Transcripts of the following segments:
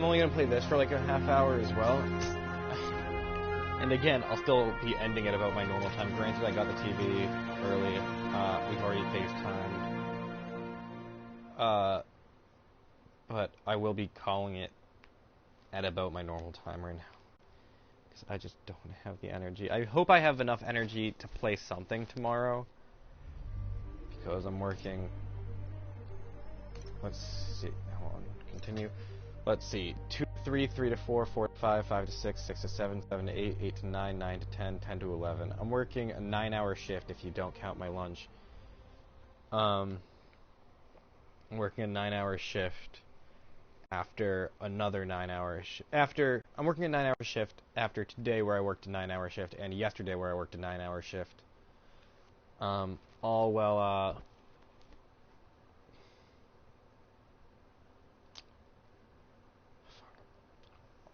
I'm only gonna play this for like a half hour as well. And again, I'll still be ending at about my normal time. Granted, I got the TV early. We've already FaceTimed. But I will be calling it at about my normal time right now. Because I just don't have the energy. I hope I have enough energy to play something tomorrow. Because I'm working. Let's see. Hold on. Continue. Let's see. 2 to 3, 3 to 4, 4 to 5, 5 to 6, 6 to 7, 7 to 8, 8 to 9, 9 to 10, 10 to 11. I'm working a 9-hour shift if you don't count my lunch. I'm working a 9-hour shift after another 9-hour I'm working a 9-hour shift after today where I worked a 9-hour shift and yesterday where I worked a 9-hour shift.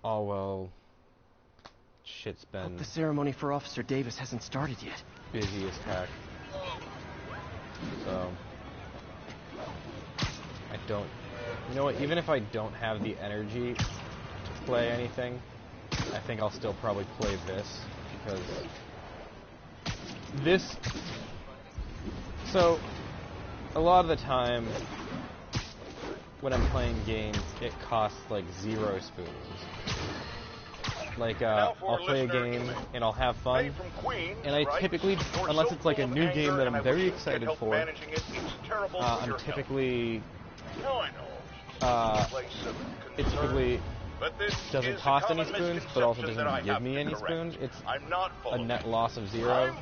All well, shit's been... Hope the ceremony for Officer Davis hasn't started yet. Busy as heck. So... I don't... You know what, even if I don't have the energy to play anything, I think I'll still probably play this, because... This... So, a lot of the time, when I'm playing games, it costs like 0 spoons. Like, I'll play a game and I'll have fun, and I typically, unless it's like a new game that I'm very excited for, I'm typically, it typically doesn't cost any spoons, but also doesn't give me any spoons. It's a net loss of 0,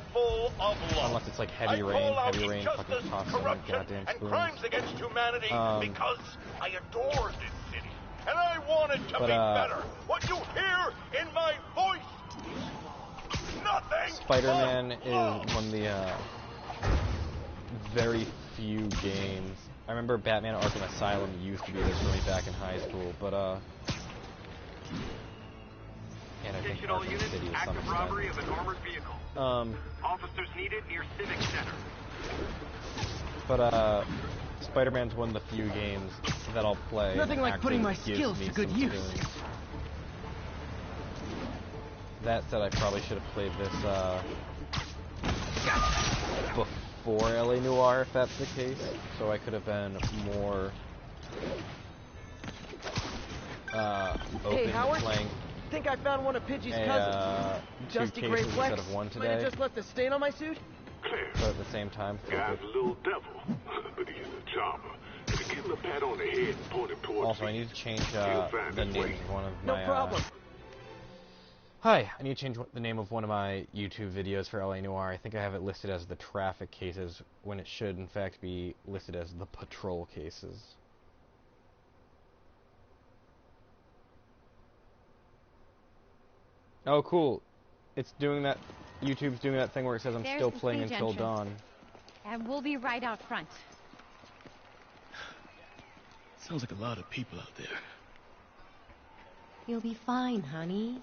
unless it's like Heavy Rain. Heavy Rain fucking costs so many goddamn spoons. Because I adore this city, and I want it to be better. What you hear in my voice is nothing. Spider-Man is one of the very few games. I remember Batman Arkham Asylum used to be this for me back in high school, but and I think Arkham City is some robbery of an armored vehicle. Officers needed near Civic Center. But Spider-Man's one of the few games that I'll play. Nothing like putting my skills to good use. That said, I probably should have played this before LA Noire, if that's the case, so I could have been more open to playing. Think I found one of Pidgey's cousins. Dusty Gray Flex. Instead of one today. Might have just left a stain on my suit. But at the same time, guy's a little devil, but he's a charmer. To give him a pat on the head and point him towards also, I need to change the name of one of my. No problem. Hi, I need to change the name of one of my YouTube videos for LA Noire. I think I have it listed as the traffic cases when it should, in fact, be listed as the patrol cases. Oh, cool. It's doing that. YouTube's doing that thing where it says I'm still playing until dawn. And we'll be right out front. Sounds like a lot of people out there. You'll be fine, honey.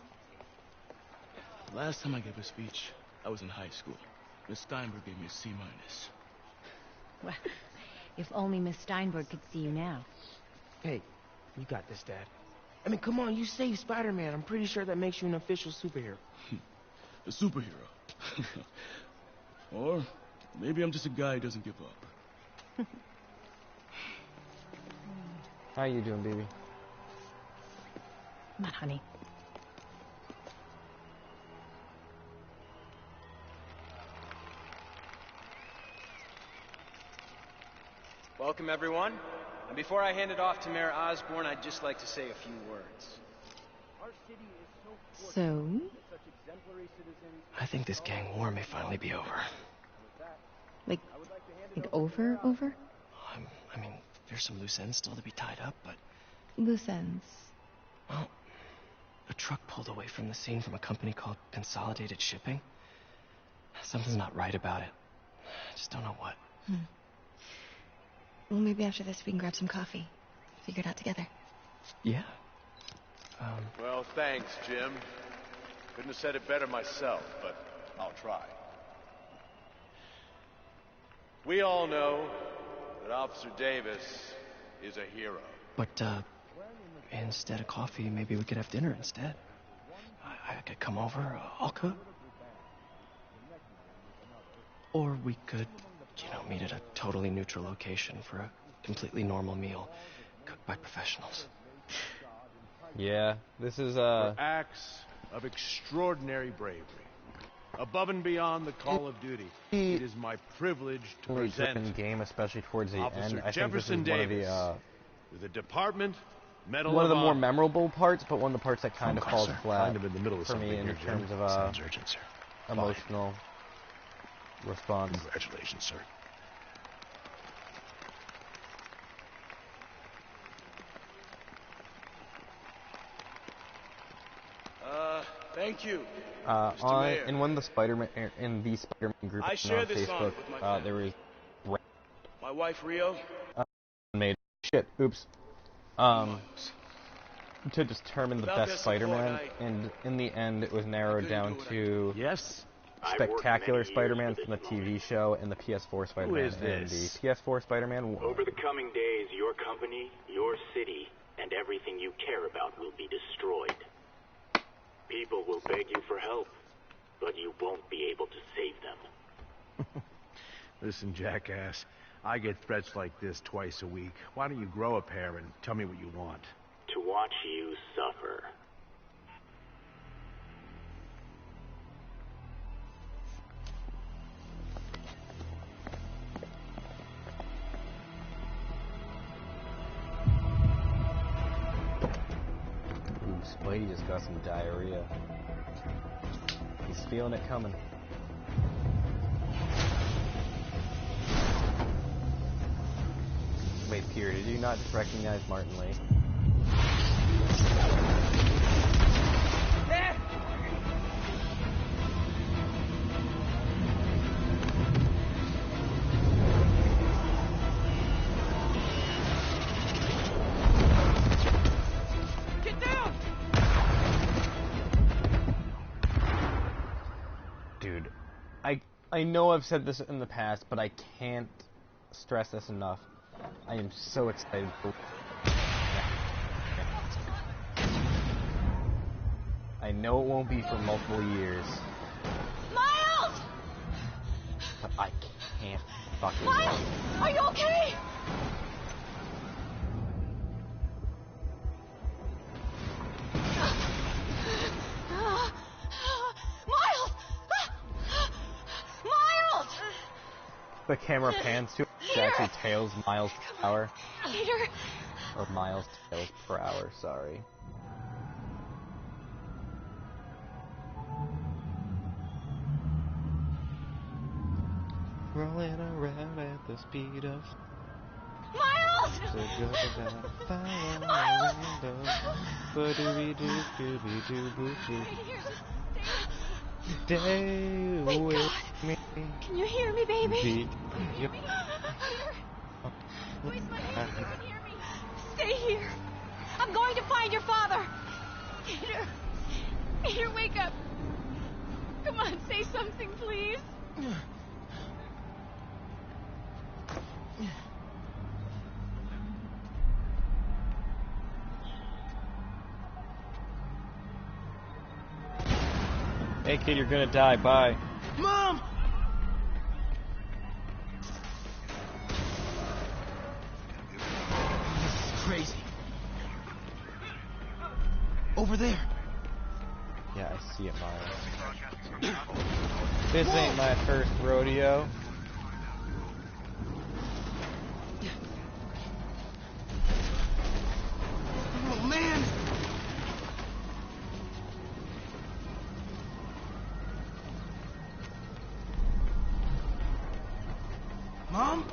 The last time I gave a speech, I was in high school. Miss Steinberg gave me a C-. Well, if only Miss Steinberg could see you now. Hey, you got this, Dad. I mean, come on, you saved Spider-Man. I'm pretty sure that makes you an official superhero. A superhero. Or maybe I'm just a guy who doesn't give up. How you doing, baby? Come on, honey. Welcome, everyone. And before I hand it off to Mayor Osborn, I'd just like to say a few words. So? I think this gang war may finally be over. Like over? I mean, there's some loose ends still to be tied up, but... Loose ends? Well, a truck pulled away from the scene from a company called Consolidated Shipping. Something's not right about it. I just don't know what. Well, maybe after this we can grab some coffee. Figure it out together. Yeah. Well, thanks, Jim. Couldn't have said it better myself, but I'll try. We all know that Officer Davis is a hero. But, instead of coffee, maybe we could have dinner instead. I could come over, I'll cook. Or we could, meet at a totally neutral location for a completely normal meal, cooked by professionals. Yeah, this is, For acts of extraordinary bravery. Above and beyond the call of duty, it is my privilege to present game, especially towards the Officer end. I Jefferson think this is Davis, with the Department Medal one of the more Honor. memorable parts, but one of the parts that kind of falls flat Kind of in the middle of for me something in here, terms Jim. of Sounds urgent, sir. emotional response. Congratulations, sir. Thank you. In one of the Spider-Man group I on share this honor Facebook, with my family. there was My wife, Rio. made shit. Oops. To determine the Without best their support, Spider-Man, and in the end, it was narrowed down to Yes? Spectacular Spider-Man from the TV show and the PS4 Spider-Man. is this? And the PS4 Spider-Man won. Over the coming days, your company, your city, and everything you care about will be destroyed. People will beg you for help, but you won't be able to save them. Listen, jackass. I get threats like this twice a week. Why don't you grow a pair and tell me what you want? To watch you suffer. Ooh, Spidey just got some diarrhea. He's feeling it coming. Wait, Peter, did you not just recognize Martin Lee? Get down! Dude, I know I've said this in the past, but I can't stress this enough. I am so excited for... I know it won't be for multiple years, Miles! but I can't fucking Miles! Are you okay? Miles! Miles! The camera pans to it, it actually tails miles per hour. Peter! Or miles tails per hour, sorry. Rolling around at the speed of Miles! so good about fire on the window. Ba-doo-dee-doo, scooby-doo, boo-doo. Stay Thank with God. me. Can you hear me, baby? Beat you. Peter! Please, my baby, you can hear me. Stay here. I'm going to find your father. Peter! Peter, wake up. Come on, say something, please. Hey kid, you're gonna die, bye. Mom! This is crazy. Over there. Yeah, I see it, Miles. This ain't my first rodeo. Oh, man! Mom?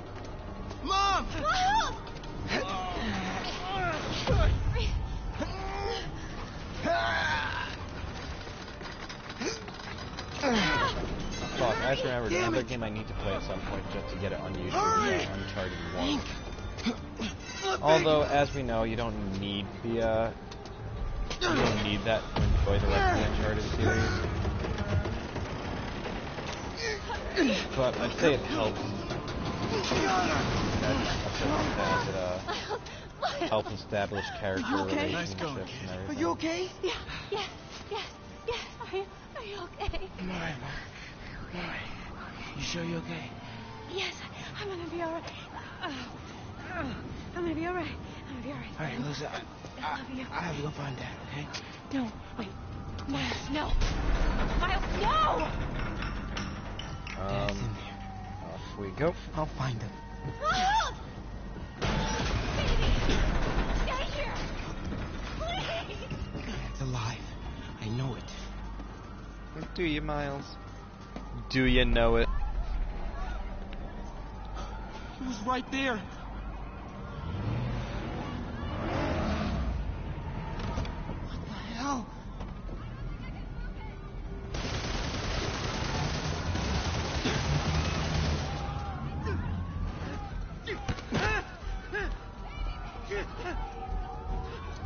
Mom! Fuck, I just remembered another game I need to play at some point just to get it on YouTube is Uncharted 1. Although, as we know, you don't need the, you don't need that to enjoy the rest of the Uncharted series. But I'd say it helps It helps establish character relationships and everything. Are you okay? Yeah, yes. Are you okay? I'm alright, Mom. I'm alright. You sure you're okay? Yes, I'm gonna be alright. I'm gonna be alright. Alright, listen, I love you. I'll have to go find Dad, okay? No, wait. Miles, no. Miles, no! Dad's in there. Off we go. I'll find him. Baby! Stay here! Please! Dad's alive. I know it. Do you, Miles? Do you know it? He was right there. What the hell?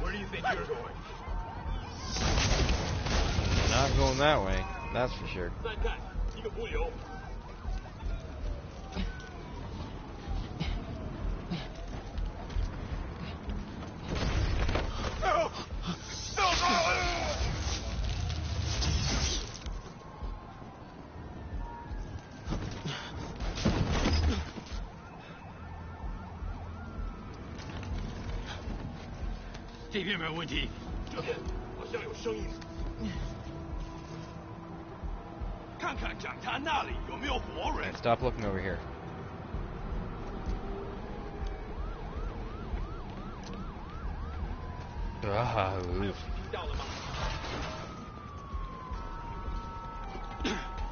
Where do you think you're going? Not going that way. That's for sure. 再看一个不留。这边没有问题，这边好像有声音。看看讲台那里有没有活人。 Stop looking over here. Oof. 听到了吗？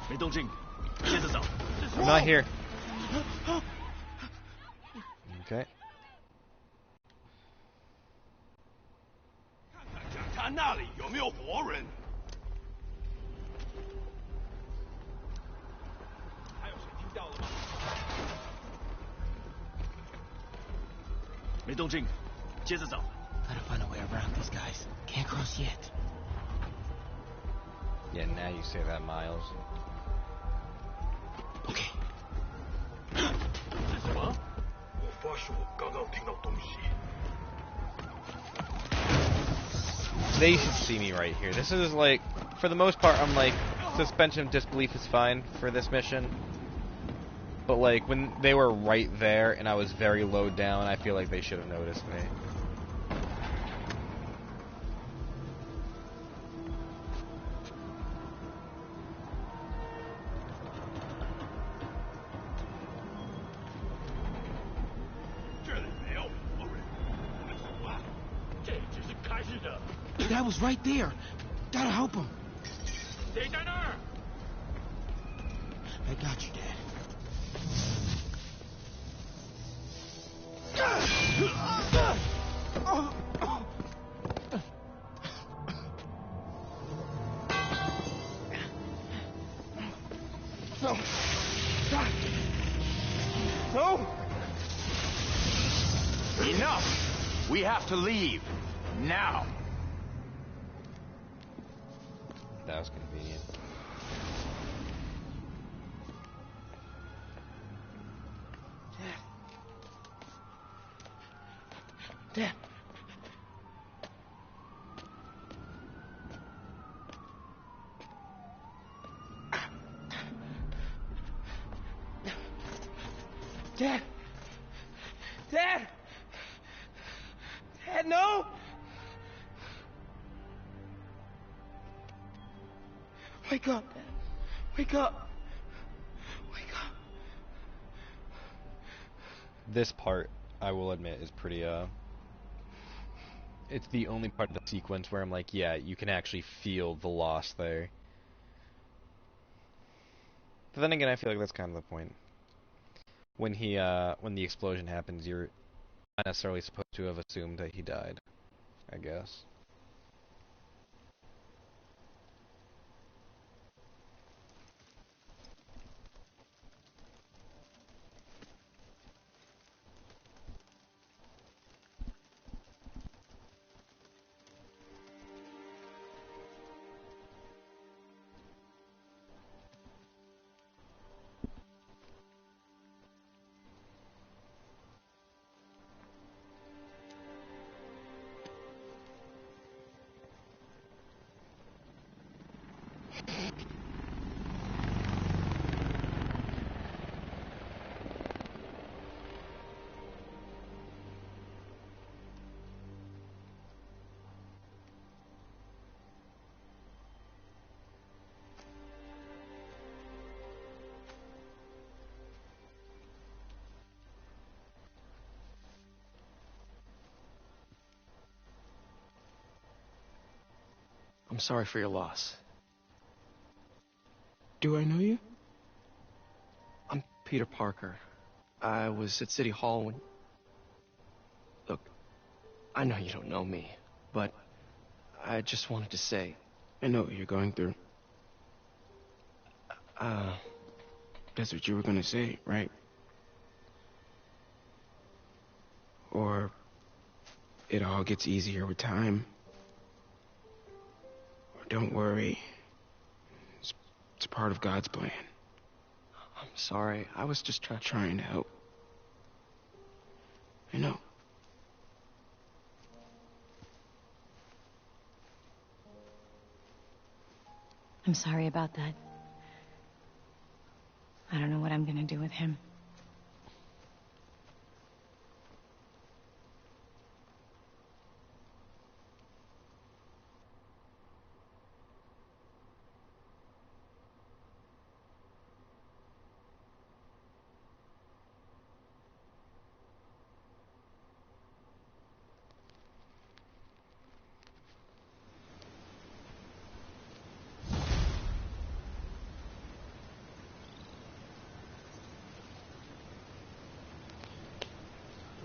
没动静，接着找。 I'm not here. Okay. 看看讲台那里有没有活人。还有谁听到了吗？没动静，接着找。 Gotta find a way around these guys. Can't cross yet. Yeah, now you say that, Miles. Okay. 是什么？我发现我刚刚听到东西。 They should see me right here. This is like, for the most part, I'm like, suspension of disbelief is fine for this mission. But like, when they were right there and I was very low down, I feel like they should have noticed me. Dad was right there. Gotta help him. 谁在那儿？ I got you, Dad. No. Stop. No. Enough! We have to leave. Now. That was convenient. Dad. Dad. Dad. Dad, no. Wake up, Dad. Wake up. Wake up. This part, I will admit, is pretty, it's the only part of the sequence where I'm like, yeah, you can actually feel the loss there. But then again, I feel like that's kind of the point. When when the explosion happens, you're not necessarily supposed to have assumed that he died, I guess. I'm sorry for your loss. Do I know you? I'm Peter Parker. I was at City Hall when... Look, I know you don't know me, but I just wanted to say... I know what you're going through. That's what you were gonna say, right? Or it all gets easier with time. Or don't worry. It's part of God's plan. I'm sorry. I was just trying to help. I know. I'm sorry about that. I don't know what I'm gonna do with him.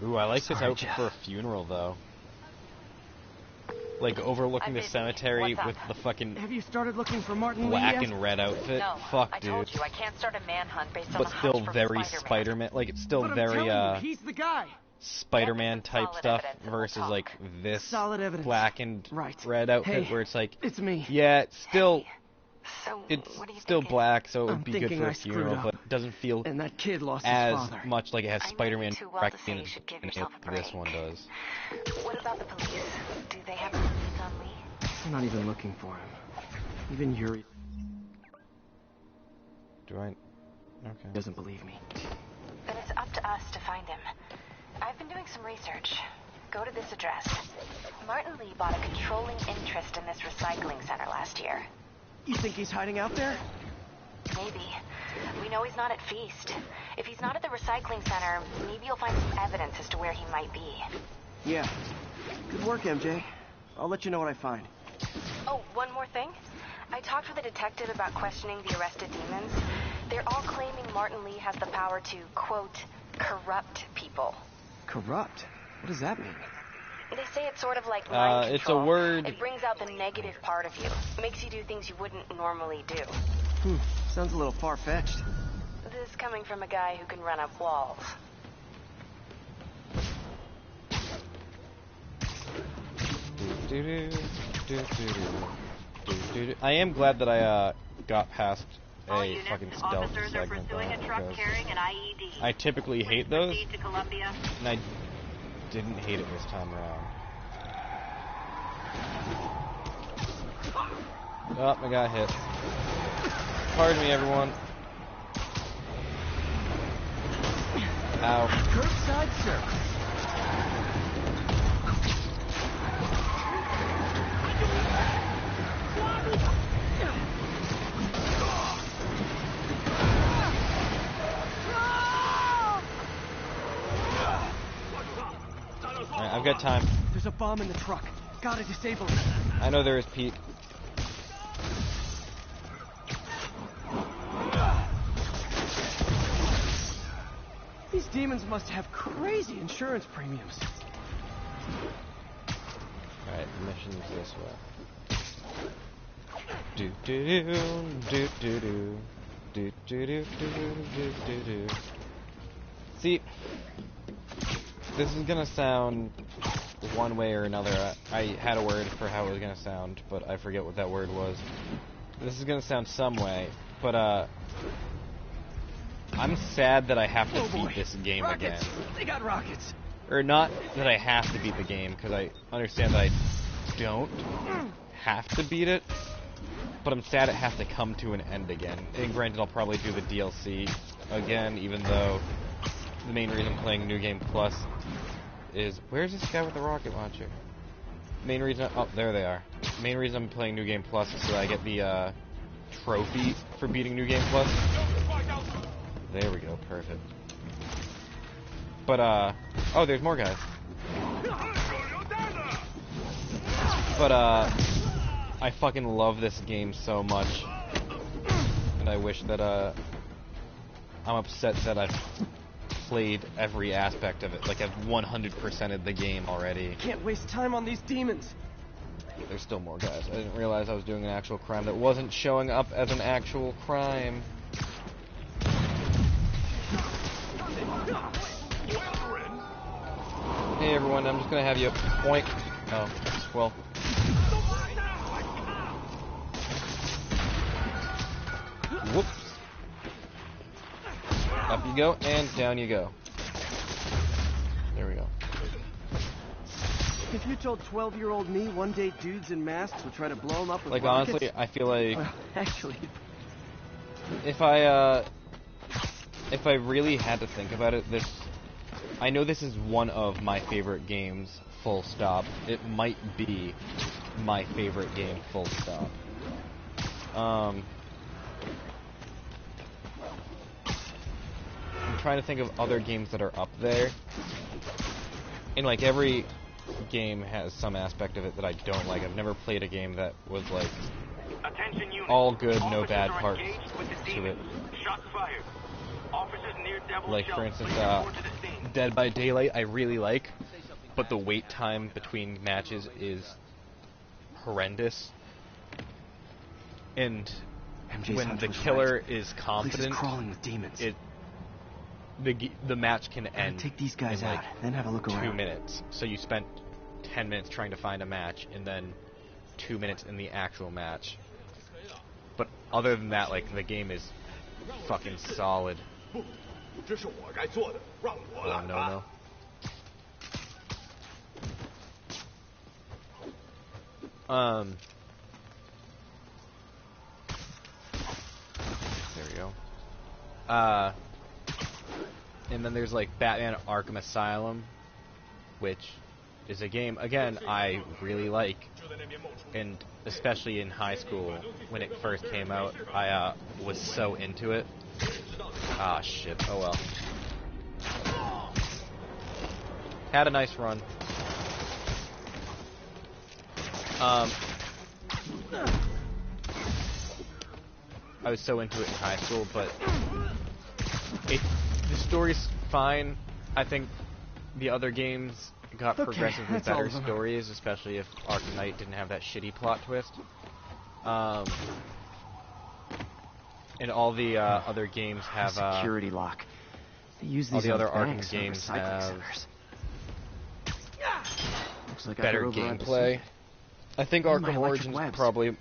Ooh, I like this Sorry, outfit Jeff. for a funeral, though. Like, overlooking the cemetery with the fucking Have you started looking for Martin black Lee yet? and red outfit. No, Fuck, I dude. told you I can't start a manhunt based on But a still hunch from very Spider-Man. Spider-Man. Like, it's still But I'm very, telling you, he's the guy. Spider-Man type Solid stuff evidence and we'll versus, talk. like, this Solid evidence. black and Right. red outfit Hey, where it's like, It's me. yeah, it's still... So, It's what are you still thinking? black, so it I'm would be good thinking for I a screwed funeral, up. but it doesn't feel And that kid lost his as father. much like it has I know you Spider-Man too well to say you should give yourself a this break. one does. What about the police? Do they have any leads on Lee? I'm not even looking for him. Even Yuri Do I? Okay. doesn't believe me. Then it's up to us to find him. I've been doing some research. Go to this address. Martin Lee bought a controlling interest in this recycling center last year. You think he's hiding out there? Maybe. We know he's not at Feast. If he's not at the recycling center, maybe you'll find some evidence as to where he might be. Yeah. Good work, MJ. I'll let you know what I find. Oh, one more thing. I talked with a detective about questioning the arrested demons. They're all claiming Martin Lee has the power to, quote, corrupt people. Corrupt? What does that mean? They say it's sort of like mind it's a control. word. It brings out the negative part of you. Makes you do things you wouldn't normally do. Sounds a little far-fetched. This coming from a guy who can run up walls. I am glad that I got past All a units, fucking stealth officers are segment pursuing though, a truck because carrying an IED. I typically Please hate those, proceed to Columbia. and I didn't hate it this time around. Oh, I got hit. Pardon me, everyone. Ow. Curbside service. Alright, I've got time. There's a bomb in the truck. Gotta disable it. I know there is, Pete. These demons must have crazy insurance premiums. Alright, the mission's this way. Do do do do do do do do do do do do. See, this is gonna sound one way or another. I had a word for how it was gonna sound, but I forget what that word was. This is gonna sound some way, but I'm sad that I have to beat this game Rockets! again. They got rockets. Or not that I have to beat the game, because I understand that I don't have to beat it, but I'm sad it has to come to an end again. And granted, I'll probably do the DLC again, even though the main reason I'm playing New Game Plus is... Where's this guy with the rocket launcher? Main reason... Oh, there they are. Main reason I'm playing New Game Plus is so that I get the trophy for beating New Game Plus. There we go, perfect. But, oh, there's more guys. But, I fucking love this game so much. And I wish that, I'm upset that I've played every aspect of it. Like, I've 100%ed the game already. Can't waste time on these demons. There's still more guys. I didn't realize I was doing an actual crime that wasn't showing up as an actual crime. Hey everyone, I'm just gonna have you point. Oh, well. Whoops. Up you go, and down you go. There we go. If you told 12-year-old me one day dudes in masks would try to blow them up with like rockets, honestly, I feel like well, actually, if I really had to think about it, I know this is one of my favorite games, full stop. It might be my favorite game, full stop. I'm trying to think of other games that are up there. And like every game has some aspect of it that I don't like. I've never played a game that was like all good, no bad parts to it. Like for instance, Dead by Daylight I really like, but the wait time between matches is horrendous. And when the killer is confident, crawling with demons. The match can end take these guys in like out, then have a look 2 around. minutes. So you spent 10 minutes trying to find a match, and then 2 minutes in the actual match. But other than that, like the game is fucking solid. Oh no. There we go. And then there's like Batman Arkham Asylum, which is a game, again, I really like. And especially in high school, when it first came out, I was so into it. Ah, shit. Oh well. Had a nice run. I was so into it in high school, but the story's fine. I think the other games got progressively better stories, especially if Arkham Knight didn't have that shitty plot twist. And all the other games have security lock. They use these all the other banks Arkham games have looks like better gameplay. I think Arkham Origins is probably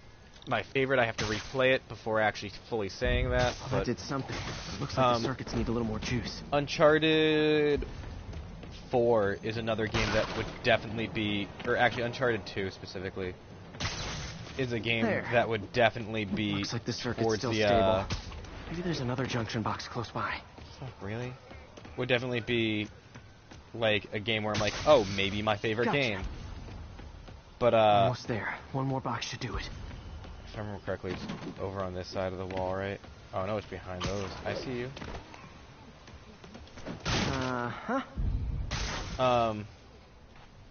my favorite. I have to replay it before actually fully saying that. Oh, but that did something. Looks like the circuits need a little more juice. Uncharted 4 is another game that would definitely be, or actually Uncharted 2 specifically, is a game that would definitely be looks like the circuit's towards still the stable. Maybe there's another junction box close by. Oh, really? Would definitely be like a game where I'm like, oh, maybe my favorite game. But almost there. One more box should do it. If I remember correctly, it's over on this side of the wall, right? Oh no, it's behind those. I see you.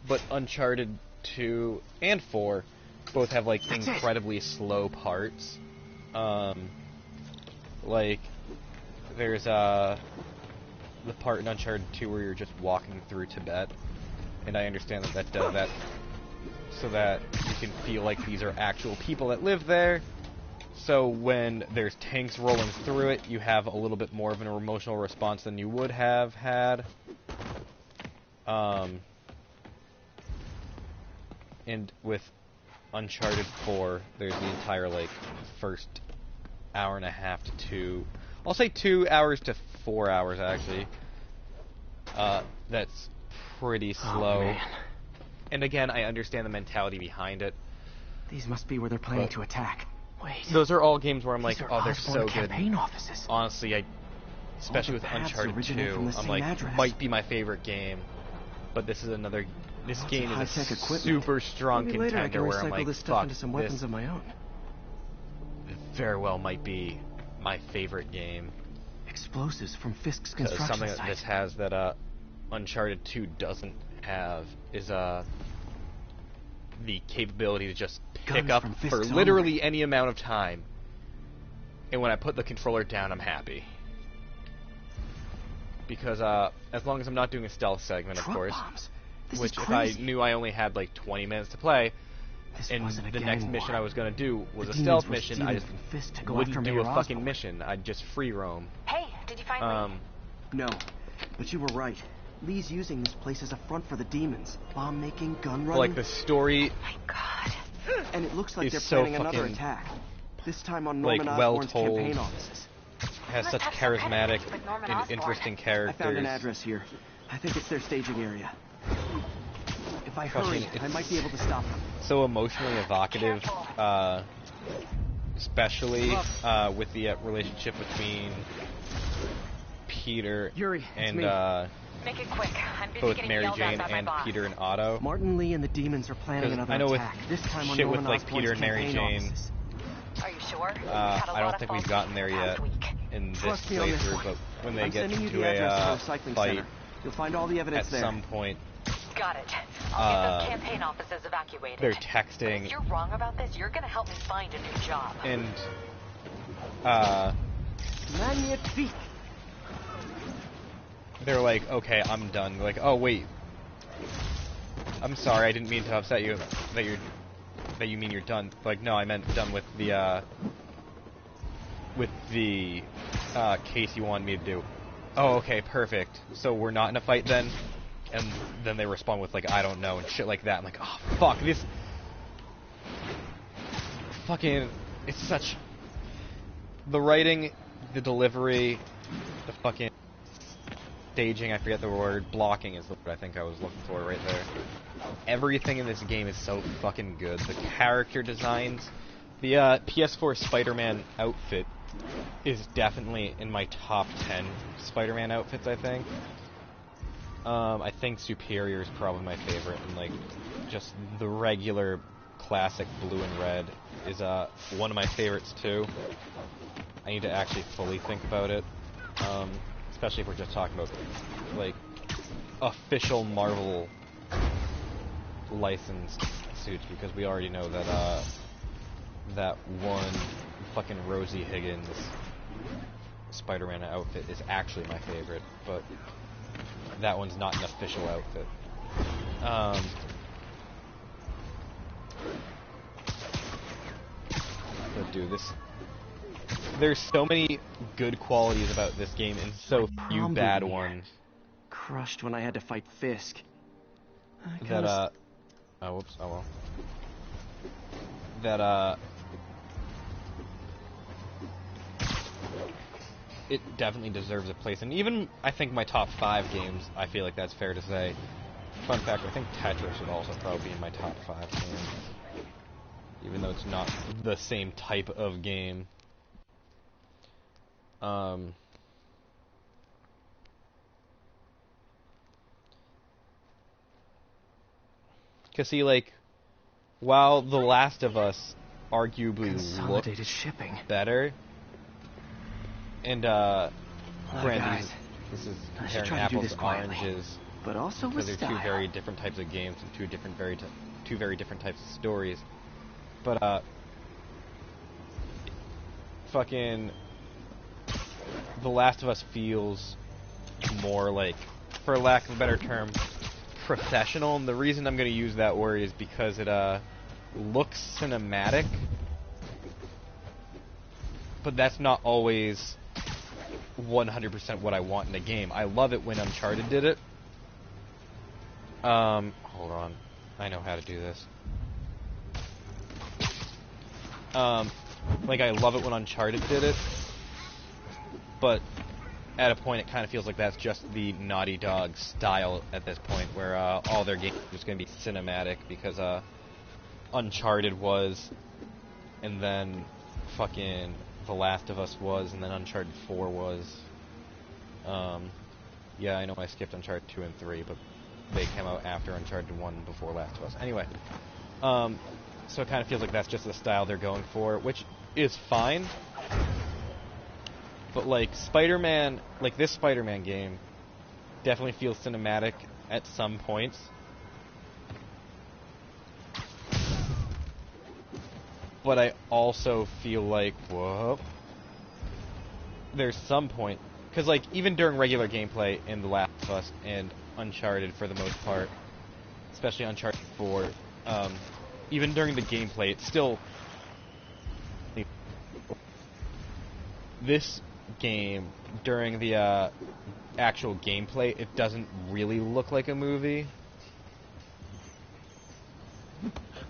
But Uncharted 2 and 4 both have like incredibly slow parts. Like there's the part in Uncharted 2 where you're just walking through Tibet, and I understand that does that so that you can feel like these are actual people that live there. So when there's tanks rolling through it, you have a little bit more of an emotional response than you would have had. And with Uncharted 4, there's the entire like first hour and a half to 2. I'll say 2 hours to 4 hours actually. That's pretty slow. Oh, man. And again, I understand the mentality behind it. These must be where they're planning to attack. Wait. Those are all games where I'm like, oh, they're Osborn so good. Offices. Honestly, especially with Uncharted 2, I'm like, might be my favorite game. But this is another. This game is a super strong contender where I'm like, fuck, into some weapons of my own. Very well might be my favorite game. Explosives from Fisk's construction something site. that this has that Uncharted 2 doesn't have is the capability to just pick Guns up from for Fisk's literally any amount of time. And when I put the controller down, I'm happy. Because as long as I'm not doing a stealth segment, of course, which if I knew I only had like 20 minutes to play, and the next mission I was going to do was a stealth mission, I just wouldn't do a fucking mission. I'd just free roam. Hey, did you find Lee? No, but you were right. Lee's using this place as a front for the demons. Bomb making, gun running. Like the story. Oh my God. And it looks like they're so planning another fucking, attack. This time on Norman like, Osborn's well-told. campaign offices. Has such charismatic and interesting characters. I found an address here. I think it's their staging area. If I hurry, I might be able to stop them. So emotionally evocative, especially with the relationship between Peter Yuri, and Make it quick. I'm busy both getting Mary yelled at Jane by my and boss. Peter and Otto. Martin Lee and the demons are planning another I know attack. This time on shit Norman with like Osborn's Peter and Mary campaign Jane. offices. Are you sure? I don't think we've gotten there yet in this Trust me on this playthrough, one. but when they I'm get sending you to the address a to the recycling fight center. You'll find all the evidence at there. some point, Got it. I'll get those campaign offices evacuated. they're texting. If you're wrong about this, you're gonna help me find a new job. And Magnifique. they're like, okay, I'm done. They're like, oh wait, I'm sorry, I didn't mean to upset you. That you mean you're done. Like, no, I meant done with the case you wanted me to do. Oh, okay, perfect. So we're not in a fight then? And then they respond with like, I don't know, and shit like that. I'm like, oh fuck, this fucking, it's such, the writing, the delivery, the fucking staging, I forget the word, blocking is the word I think I was looking for right there. Everything in this game is so fucking good. The character designs, the PS4 Spider-Man outfit is definitely in my top 10 Spider-Man outfits, I think. I think Superior is probably my favorite, and like just the regular classic blue and red is one of my favorites too. I need to actually fully think about it, especially if we're just talking about like official Marvel licensed suits, because we already know that that one fucking Rosie Higgins Spider-Man outfit is actually my favorite, but that one's not an official outfit. But dude, there's so many good qualities about this game and so few bad ones. Crushed when I had to fight Fisk. That oh whoops, oh well. That it definitely deserves a place, and even I think my top 5 games, I feel like that's fair to say. Fun fact, I think Tetris would also probably be in my top 5 games, even though it's not the same type of game. Cause see, like, while The Last of Us arguably Consolidated shipping better, and granted, this is comparing apples to oranges, but also because they're two very different types of games and two very different types of stories. But fucking The Last of Us feels more like, for lack of a better term, professional. And the reason I'm going to use that word is because it looks cinematic, but that's not always 100% what I want in a game. I love it when Uncharted did it. Hold on. I know how to do this. Like, I love it when Uncharted did it, but at a point it kind of feels like that's just the Naughty Dog style at this point, where all their games are just going to be cinematic, because Uncharted was, and then fucking The Last of Us was, and then Uncharted 4 was. Yeah, I know I skipped Uncharted 2 and 3, but they came out after Uncharted 1, before Last of Us. Anyway, so it kind of feels like that's just the style they're going for, which is fine. But like Spider-Man, like this Spider-Man game, definitely feels cinematic at some points. but I also feel like, whoa, there's some point, because like even during regular gameplay in The Last of Us and Uncharted for the most part, especially Uncharted 4, even during the gameplay, it's still, this game, during the actual gameplay, it doesn't really look like a movie.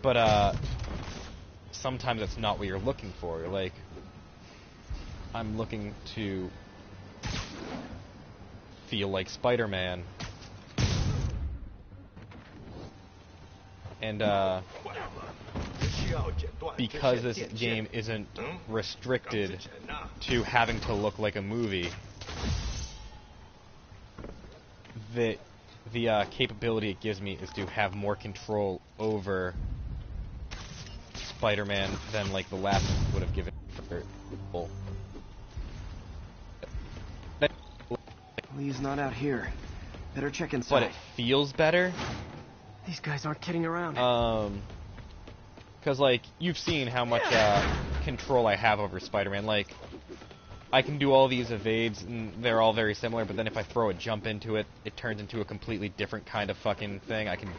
But, sometimes that's not what you're looking for. Like, I'm looking to feel like Spider-Man. And, because this game isn't restricted to having to look like a movie, the capability it gives me is to have more control over Spider-Man than like the last would have given for people. Lee's not out here. Better check inside. But it feels better. These guys aren't kidding around. Because like you've seen how much control I have over Spider-Man. Like, I can do all these evades, and they're all very similar, but then if I throw a jump into it, it turns into a completely different kind of fucking thing. I can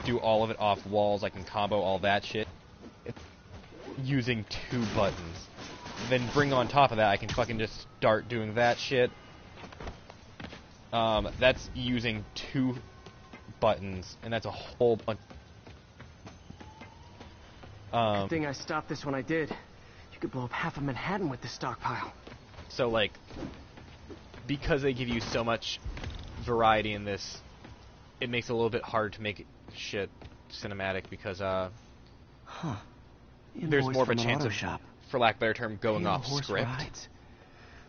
do all of it off walls, I can combo all that shit. It's using 2 buttons. Then bring on top of that, I can fucking just start doing that shit. That's using 2 buttons, and that's a whole bunch. Good thing I stopped this when I did. You could blow up half of Manhattan with this stockpile. So, like, because they give you so much variety in this, it makes it a little bit hard to make shit cinematic because, there's more of a chance of, for lack of a better term, going off script. Rides.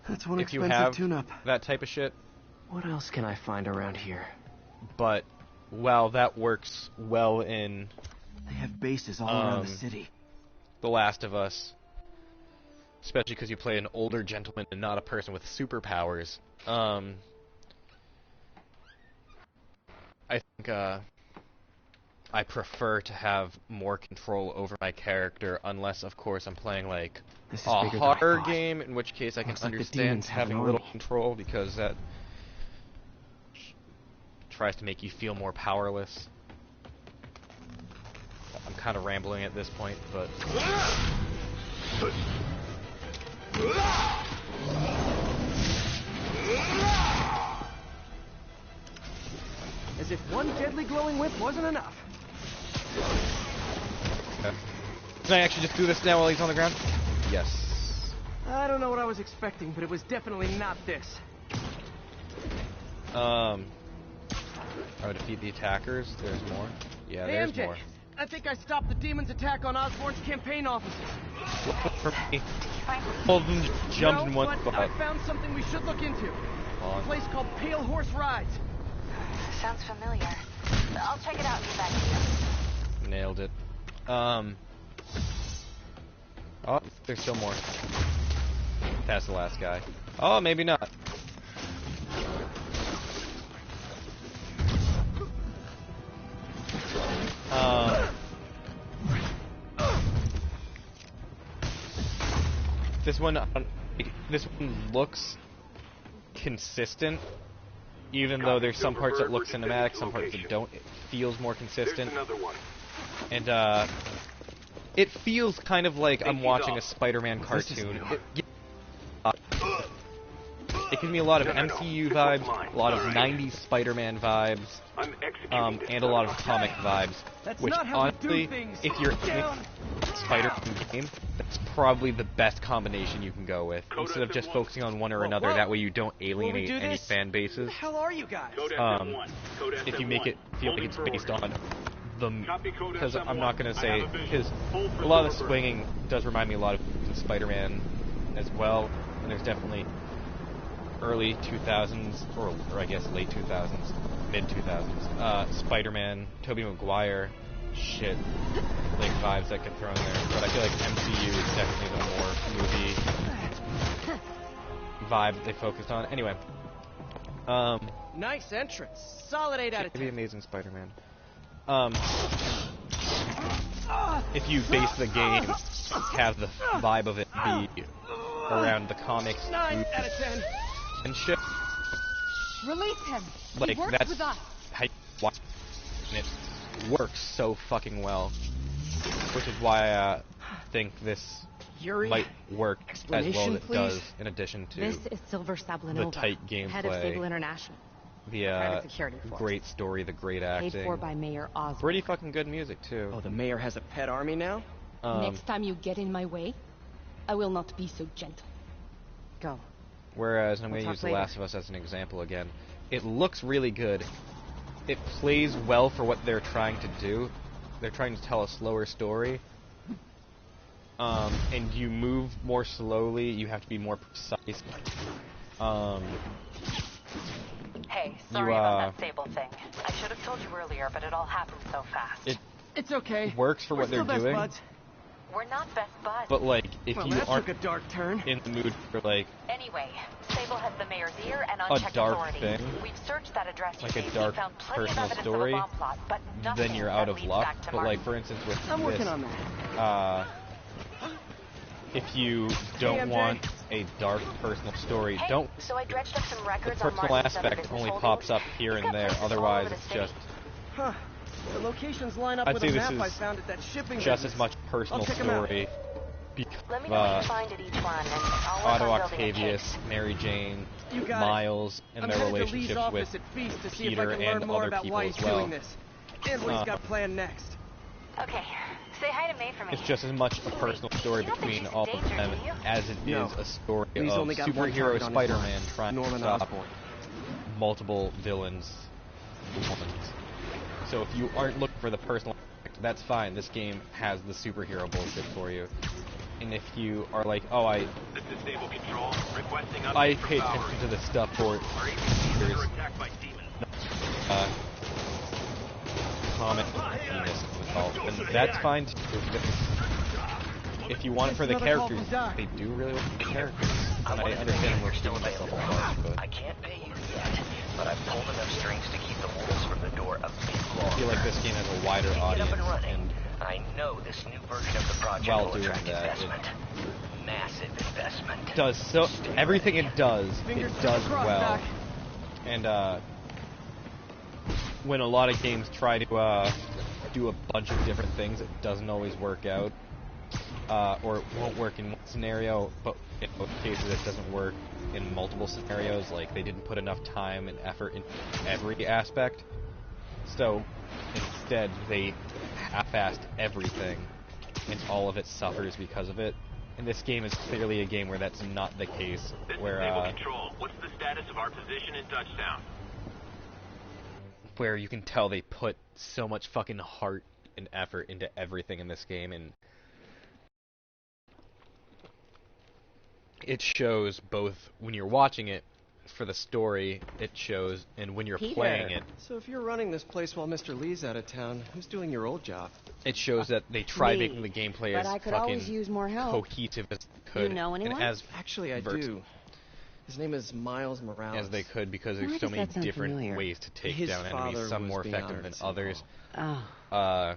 That's one if you expensive have tune-up. that type of shit. What else can I find around here? But, while that works well in... They have bases all around the city. The Last of Us. Especially because you play an older gentleman and not a person with superpowers. I think, I prefer to have more control over my character, unless, of course, I'm playing, like, a horror game, in which case I can understand having a little control, because that tries to make you feel more powerless. I'm kind of rambling at this point, but... As if one deadly glowing whip wasn't enough. Okay. Can I actually just do this now while he's on the ground? Yes. I don't know what I was expecting, but it was definitely not this. Oh, defeat the attackers. There's more. Yeah, hey, there's MJ. more. I think I stopped the demon's attack on Osborn's campaign offices. For me. All of them jumped in one spot. I found something we should look into. A place called Pale Horse Rides. Sounds familiar. I'll check it out and get back to you. Nailed it. Oh, there's still more. That's the last guy. Oh, maybe not. This one looks consistent, even though there's some parts that look cinematic, some parts that don't. It feels more consistent. And, it feels kind of like I'm watching a Spider-Man cartoon. It gives me a lot of MCU vibes, a lot of 90s Spider-Man vibes, and a lot of comic vibes. Which, honestly, if you're in a Spider-Man game, that's probably the best combination you can go with. Instead of just focusing on one or another, that way you don't alienate any fan bases. Who the hell are you guys? If you make it feel like it's based on them, because I'm not going to say, because a lot of the swinging does remind me a lot of Spider-Man as well, and there's definitely early 2000s, or I guess late 2000s, mid 2000s, Spider-Man, Tobey Maguire shit, like vibes that get thrown there, but I feel like MCU is definitely the more movie vibe that they focused on. Anyway, nice entrance. Solid 8 out of 10. Maybe Amazing Spider-Man. if you base the game, have the vibe of it be around the comics 9 out of 10. and shit. Release him. Like, He works that's with us. how you watch it. And it works so fucking well. Which is why I think this Yuri, might work as well as explanation, it please? does, in addition to This is Silver Sablinova, the tight head of gameplay, Sable International. the private security force. great story, the great Paid for acting, by Mayor Osborn. pretty fucking good music too. Oh, the mayor has a pet army now? Next time you get in my way, I will not be so gentle. Go. Whereas, and I'm We'll going to use talk The later. Last of Us as an example again, it looks really good. It plays well for what they're trying to do. They're trying to tell a slower story. And you move more slowly, you have to be more precise. Hey, sorry about that Sable thing. I should have told you earlier, but it all happened so fast. It's okay. Works for We're what they're still best doing, buds. We're not best buds. but like, if Well, you that aren't took a dark turn. in the mood for like Anyway, Sable has the mayor's ear and a unchecked dark authority. thing, We've searched that address you like a gave dark me, found plenty of personal evidence story, of a bomb plot, but nothing then you're that out of leads luck. back to But like, Martin. for instance, with I'm working this, on that. if you don't MJ. want a dark personal story, Hey, don't. so I dredged up some The records on personal Martin's other aspect business only holdings. pops up here He's and got there. places all Otherwise, over the it's city. just Huh. The locations line up I'd with say a this map I is found at that shipping just business. as much personal I'll check 'em out. story because Let me of know what you find at each one, and I'll work Otto on building a Octavius, case. Mary Jane, You got it. Miles, and I'm their headed to Lee's relationships office with at Feast to see if I Peter can learn and more other about people why he's as well. doing this. And what he's got planned next. Okay, say hi to May for me. It's just as much a personal story You don't think between she's in all of danger, them do you? as it No. is a story Lee's of only got one superhero target on his Spider-Man mind, trying Norman to stop Osborn. multiple villains at once. So if you aren't looking for the personal aspect, that's fine. This game has the superhero bullshit for you. And if you are like, oh, This is Stable Control. Requesting I update for pay power. attention to this stuff for Our APCs are attacked by demons. comic penis involved, and that's fine too. If you want it for the Another call characters, from Doc. they do really want the characters. And I understand I'm repeating myself a bunch, but I can't pay you yet, but I've pulled enough strings to keep the wolves from the door a bit I longer. feel like this game has a wider Get audience, up and running. and I know this new version of the project while will doing attract that, investment. Massive investment. does so everything it does Crossed, well. Doc. And when a lot of games try to do a bunch of different things, it doesn't always work out, or it won't work in one scenario, but in most cases it doesn't work in multiple scenarios. Like they didn't put enough time and effort in every aspect, so instead they half-assed everything, and all of it suffers because of it. And this game is clearly a game where that's not the case. This Where is Stable Control. What's the status of our position in touchdown? where you can tell they put so much fucking heart and effort into everything in this game, and it shows both when you're watching it for the story, it shows, and when you're Peter. playing it, So if you're running this place while Mr. Lee's out of town, who's doing your old job? it shows that they try Me. making the gameplay But as I could fucking always use more help. cohesive as they could, You know anyone? and as Actually, I versatile do. His name is Miles Morales. as they could, because Why there's so does many that sound different familiar? ways to take His down enemies, father some was more being effective honored than at City others. Oh. I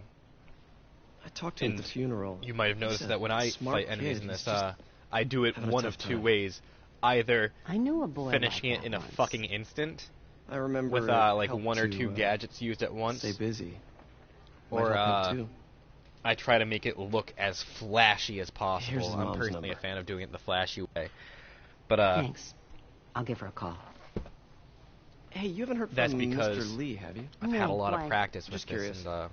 talked to him at and the funeral. You might have noticed He's a that when I smart fight enemies kid. in He's this, just I do it having a one tough of two time. ways. Either I knew a boy finishing like it that in a once. fucking instant, I remember with it like helped one or to, two gadgets used at once, Stay busy. or Might help him, too. I try to make it look as flashy as Here's possible. his I'm mom's personally number. a fan of doing it the flashy way. But Thanks. I'll give her a call. Hey, you haven't heard That's from because Mr. Lee, have you? I've had a No, lot why? of practice with Just this, curious. and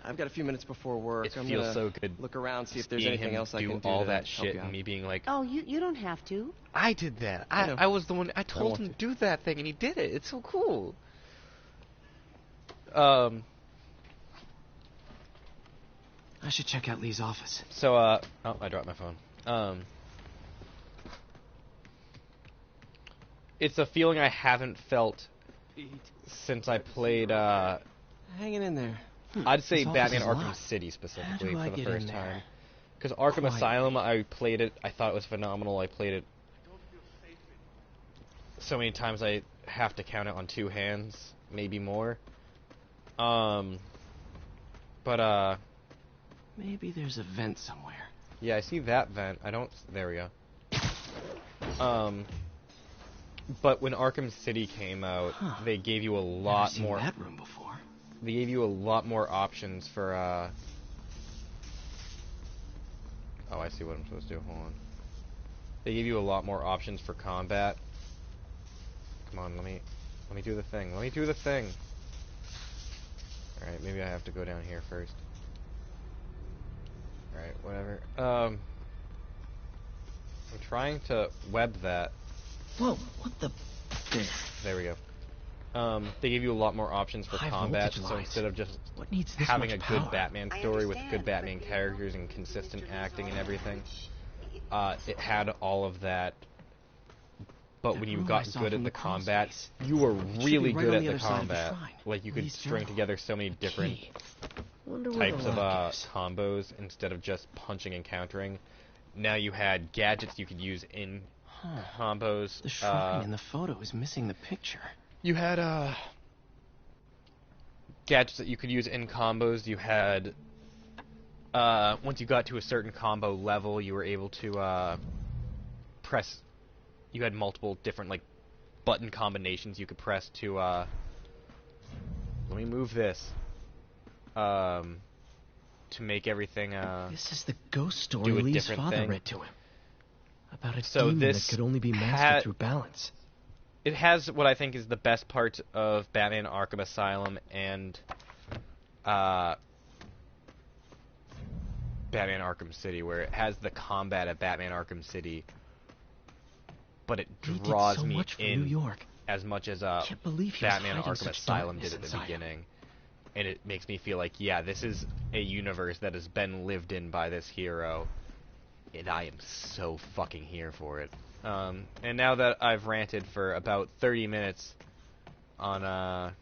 I've got a few minutes before work. it I'm feels gonna so good look around, see if there's seeing anything him else I do can do all to that help shit, you and out. me being like, Oh, you don't have to. I did that. I know. I was the one. I want told him to. to do that thing, and he did it. It's so cool. I should check out Lee's office. So, oh, I dropped my phone. It's a feeling I haven't felt since I played, Hanging in there. I'd say This office Batman is Arkham locked. City specifically How do I for the get first in there? time. Because Arkham Quiet. Asylum, I played it, I thought it was phenomenal. I played it so many times I have to count it on two hands, maybe more. But Maybe there's a vent somewhere. Yeah, I see that vent. I don't... There we go. But when Arkham City came out, they gave you a lot Never more... seen that room before. They gave you a lot more options for, Oh, I see what I'm supposed to do. Hold on. They gave you a lot more options for combat. Come on, let me do the thing. Let me do the thing. Alright, maybe I have to go down here first. Alright, whatever. I'm trying to web that. Whoa, what the... There we go. They give you a lot more options for combat, so instead of just having a good Batman story with good Batman characters and consistent acting and everything, it had all of that. But when you got good at the combat, you were really good at the combat. Like, you could string together so many different types of combos instead of just punching and countering. Now you had gadgets you could use in combos. The shrine in the photo is missing the picture. You had gadgets that you could use in combos. You had once you got to a certain combo level, you were able to press. You had multiple different like button combinations you could press to. Let me move this. To make everything. This is the ghost story Lee's father read to him about a demon that could only be mastered through balance. It has what I think is the best part of Batman Arkham Asylum and Batman Arkham City, where it has the combat at Batman Arkham City, but it draws me in New York. As much as Batman Arkham Asylum did at the beginning. And it makes me feel like, yeah, this is a universe that has been lived in by this hero, and I am so fucking here for it. And now that I've ranted for about 30 minutes on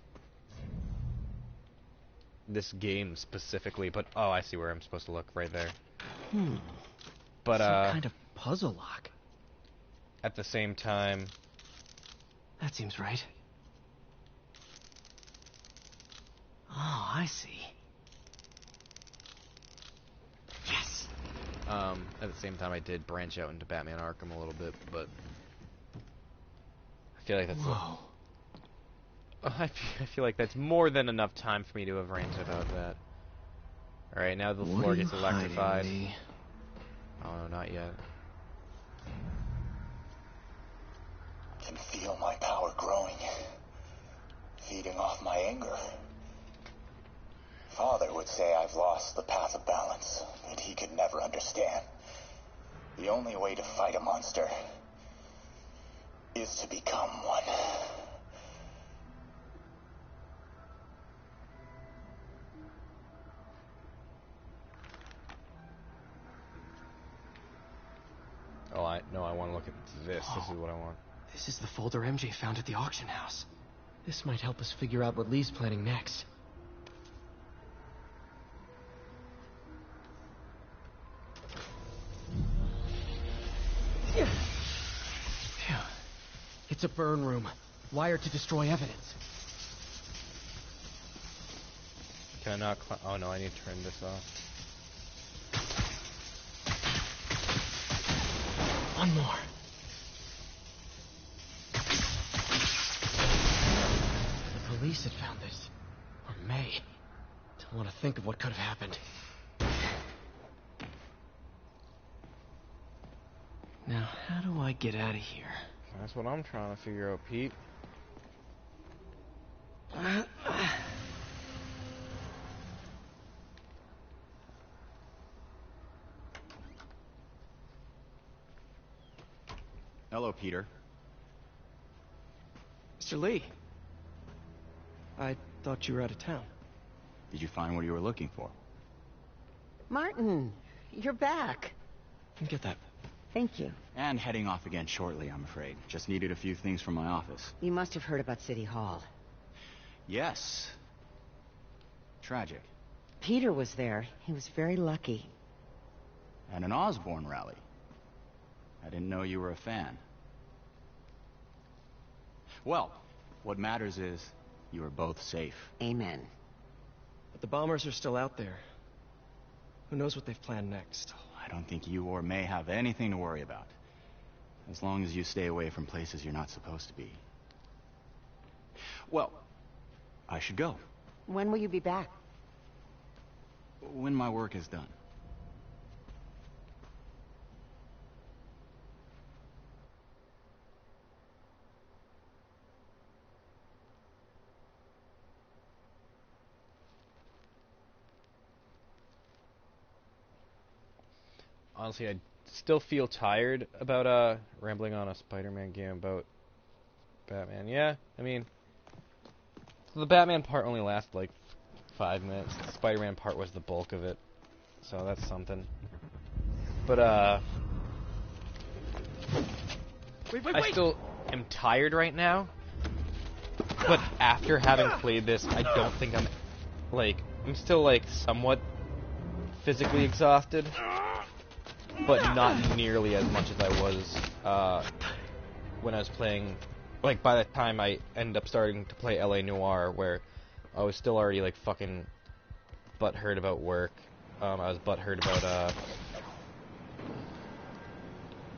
this game specifically, but oh, I see where I'm supposed to look, right there. But some kind of puzzle lock. At the same time, that seems right. Oh, I see. Yes. At the same time, I did branch out into Batman Arkham a little bit, but I feel like that's. Whoa. I feel like that's more than enough time for me to have ranted about that. All right, now the floor gets electrified. Oh no, not yet. I can feel my power growing, feeding off my anger. Father would say I've lost the path of balance, that he could never understand. The only way to fight a monster is to become one. Oh, I want to look at this. This is what I want. This is the folder MJ found at the auction house. This might help us figure out what Lee's planning next. Phew. It's a burn room, wired to destroy evidence. Can I not oh no, I need to turn this off. One more. The police had found this. Or may. Don't want to think of what could have happened. Now, how do I get out of here? That's what I'm trying to figure out, Pete. Hello, Peter. Mr. Lee. I thought you were out of town. Did you find what you were looking for? Martin, you're back. Get that. Thank you. And heading off again shortly, I'm afraid. Just needed a few things from my office. You must have heard about City Hall. Yes. Tragic. Peter was there. He was very lucky. And an Osborn rally. I didn't know you were a fan. Well, what matters is you are both safe. Amen. But the bombers are still out there. Who knows what they've planned next? I don't think you or May have anything to worry about. As long as you stay away from places you're not supposed to be. Well, I should go. When will you be back? When my work is done. Honestly, I still feel tired about rambling on a Spider-Man game about Batman. Yeah, I mean, the Batman part only lasted like 5 minutes. The Spider-Man part was the bulk of it, so that's something. But I still am tired right now. But after having played this, I don't think I'm still like somewhat physically exhausted. But not nearly as much as I was when I was playing. Like, by the time I ended up starting to play LA Noire, where I was still already, like, fucking butthurt about work. I was butthurt about,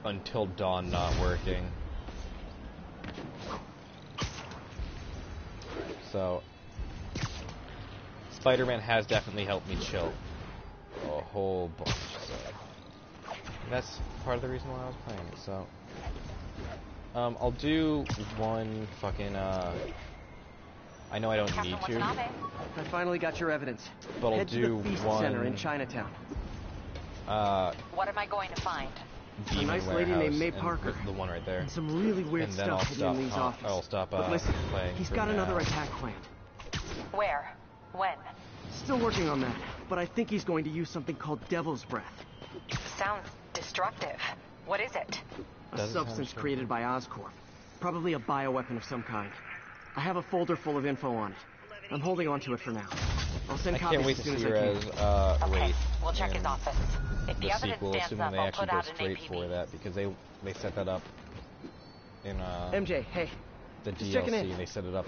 Until Dawn not working. So, Spider-Man has definitely helped me chill a whole bunch, so. That's part of the reason why I was playing it, so. I'll do one fucking, I know I don't need to. I finally got your evidence. But I'll Head do to the Feast one. Center in Chinatown. What am I going to find? A nice lady named May Parker. The one right there. And some really weird and then stuff I'll hidden stop, in these offices. I'll stop But listen, playing. he's for got now. another attack planned. Where? When? Still working on that, but I think he's going to use something called Devil's Breath. Sounds destructive. What is it? A substance created by Oscorp. Probably a bioweapon of some kind. I have a folder full of info on it. I'm holding on to it for now. I'll send I copies can't wait as to soon see as her I as can. Okay, Wraith we'll check his in office. If the the evidence sequel, stands assuming up, they I'll actually put go out an straight APB. for that, because they set that up in MJ, hey. the Just checking DLC. in. They set it up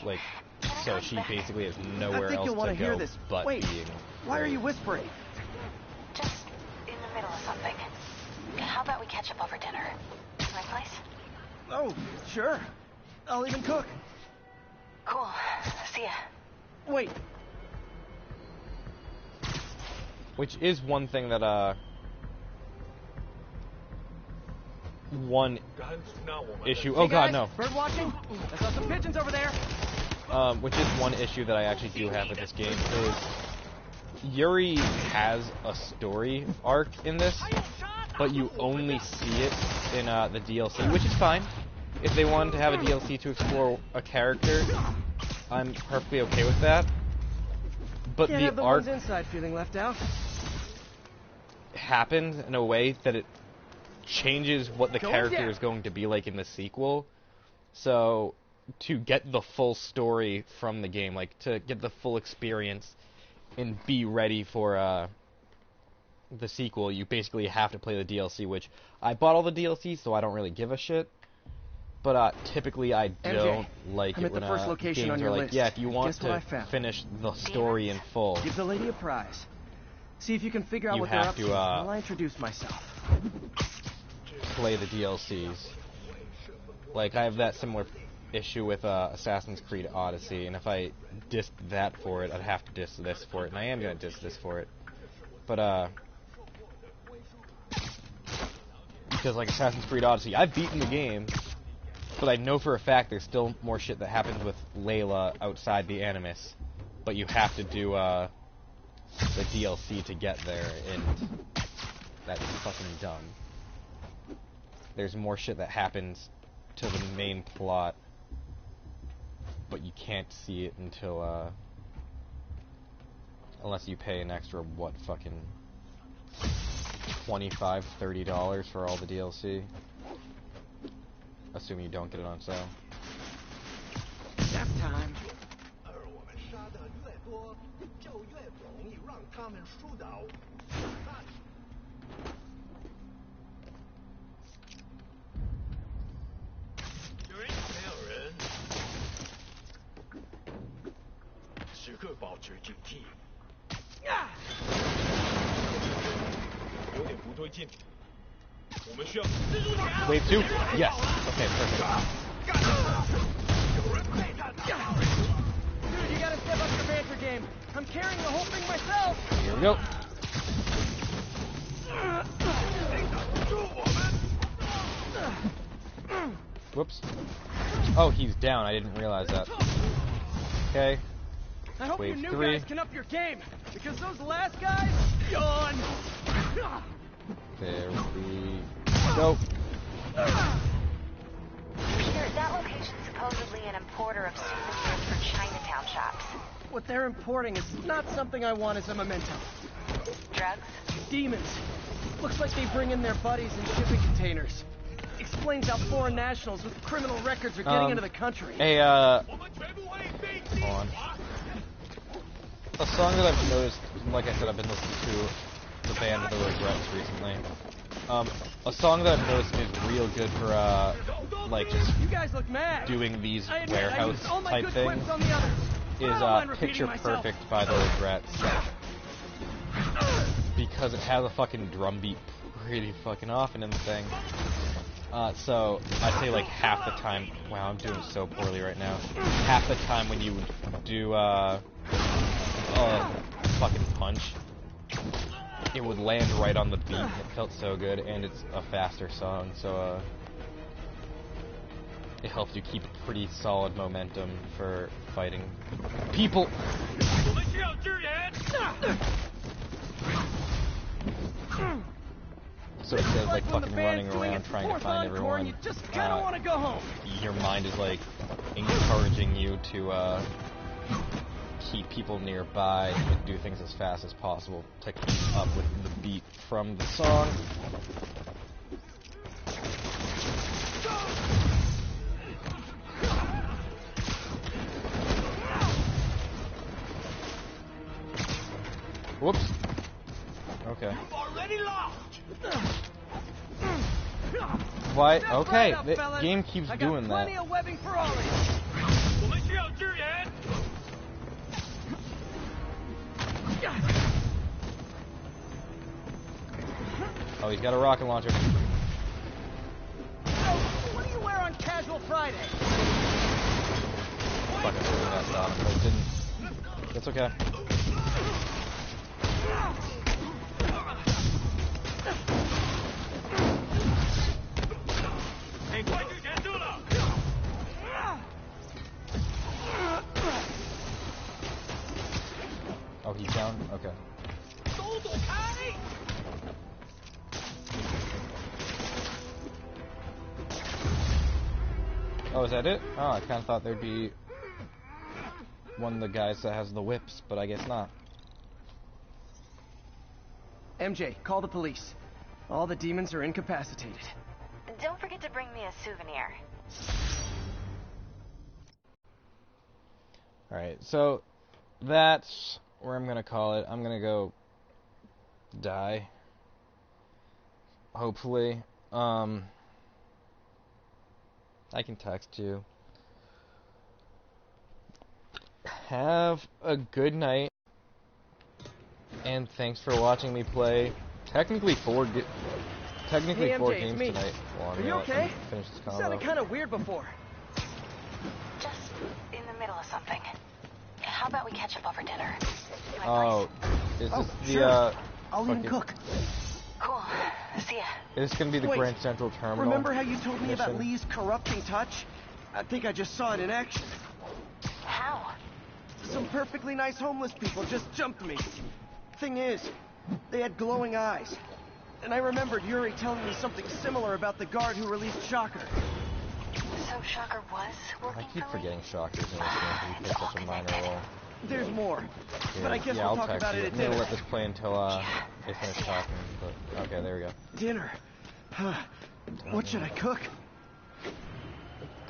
like so she basically has nowhere I think else you'll want to to hear go this. but Wait, being. why are Wraith. you whispering? Just in the middle of something. How about we catch up over dinner? My place? Oh, sure. I'll even cook. Cool. See ya. Wait. Which is one thing that one issue. Oh God, no. Bird watching? I saw some pigeons over there. Which is one issue that I actually do have with this game is Yuri has a story arc in this, but you only see it in the DLC, which is fine. If they wanted to have a DLC to explore a character, I'm perfectly okay with that. But Can't have the the arc ones inside feeling left out. happens in a way that it changes what the Go character down. is going to be like in the sequel. So, to get the full story from the game, like to get the full experience and be ready for the sequel, you basically have to play the DLC, which I bought all the DLC, so I don't really give a shit. But typically I don't like I'm it at the when first location games on are your like, list. yeah, if you want Guess what I to found? finish the story in full, Give the lady a prize. See if you can figure out You what they're have up to, to while I introduce myself. play the DLCs. Like, I have that similar issue with Assassin's Creed Odyssey, and if I dissed that for it, I'd have to diss this for it, and I am going to diss this for it. But, because, like, Assassin's Creed Odyssey, I've beaten the game, but I know for a fact there's still more shit that happens with Layla outside the Animus, but you have to do, the DLC to get there, and that's fucking dumb. There's more shit that happens to the main plot, but you can't see it until, unless you pay an extra, what, fucking $25, $30 for all the DLC. Assuming you don't get it on sale. Nap time. Wave 2? Yes. Okay, perfect. Dude, you gotta step up your banter game. I'm carrying the whole thing myself. Here we go. Whoops. Oh, he's down. I didn't realize that. Okay. I hope Wave you new 3. guys can up your game, because those last guys, yawn. There we go. Peter, that location's supposedly an importer of souvenirs for Chinatown shops. What they're importing is not something I want as a memento. Drugs? Demons. Looks like they bring in their buddies in shipping containers. Explains how foreign nationals with criminal records are getting into the country. Hey, hold on. A song that I've noticed, like I said, I've been listening to the band The Regrets recently. A song that I've noticed is real good for, like, just you guys look mad. doing these warehouse type things is, Picture Perfect by The Regrets. Because it has a fucking drum beat pretty fucking often in the thing. So, I'd say like half the time, wow, I'm doing so poorly right now. Half the time when you do, fucking punch, it would land right on the beat, and it felt so good, and it's a faster song, so, it helps you keep a pretty solid momentum for fighting people. So instead of like fucking running around trying to find everyone, you just kinda wanna go home. Your mind is like encouraging you to keep people nearby and do things as fast as possible to keep up with the beat from the song. Whoops. Okay. Why? Okay, the game keeps doing that. Oh, he's got a rocket launcher. What do you wear on Casual Friday? Fucking really messed up, but it didn't. That's okay. Oh, he's down? Okay. Oh, is that it? Oh, I kind of thought there'd be one of the guys that has the whips, but I guess not. MJ, call the police. All the demons are incapacitated. Don't forget to bring me a souvenir. Alright, so that's where I'm gonna call it. I'm gonna go die. Hopefully. I can text you. Have a good night. And thanks for watching me play technically four games tonight. Are you okay? Finish this combo. You sounded kind of weird before. Just in the middle of something. How about we catch up over dinner? Oh, is this the sure. I'll even cook. Cool. See ya. Is this gonna be the Grand Central Terminal? Remember how you told me mission? about Lee's corrupting touch? I think I just saw it in action. How? Some perfectly nice homeless people just jumped me. Thing is, they had glowing eyes. And I remembered Yuri telling me something similar about the guard who released Shocker. So Shocker was working I keep forgetting Shocker's in this game. He plays such a minor role. There's more. But I guess we'll I'll talk text about you. it at I'm dinner. gonna let this play until they finish talking. But okay, there we go. Dinner. What should I cook?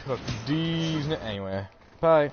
Cook these. Anyway, bye.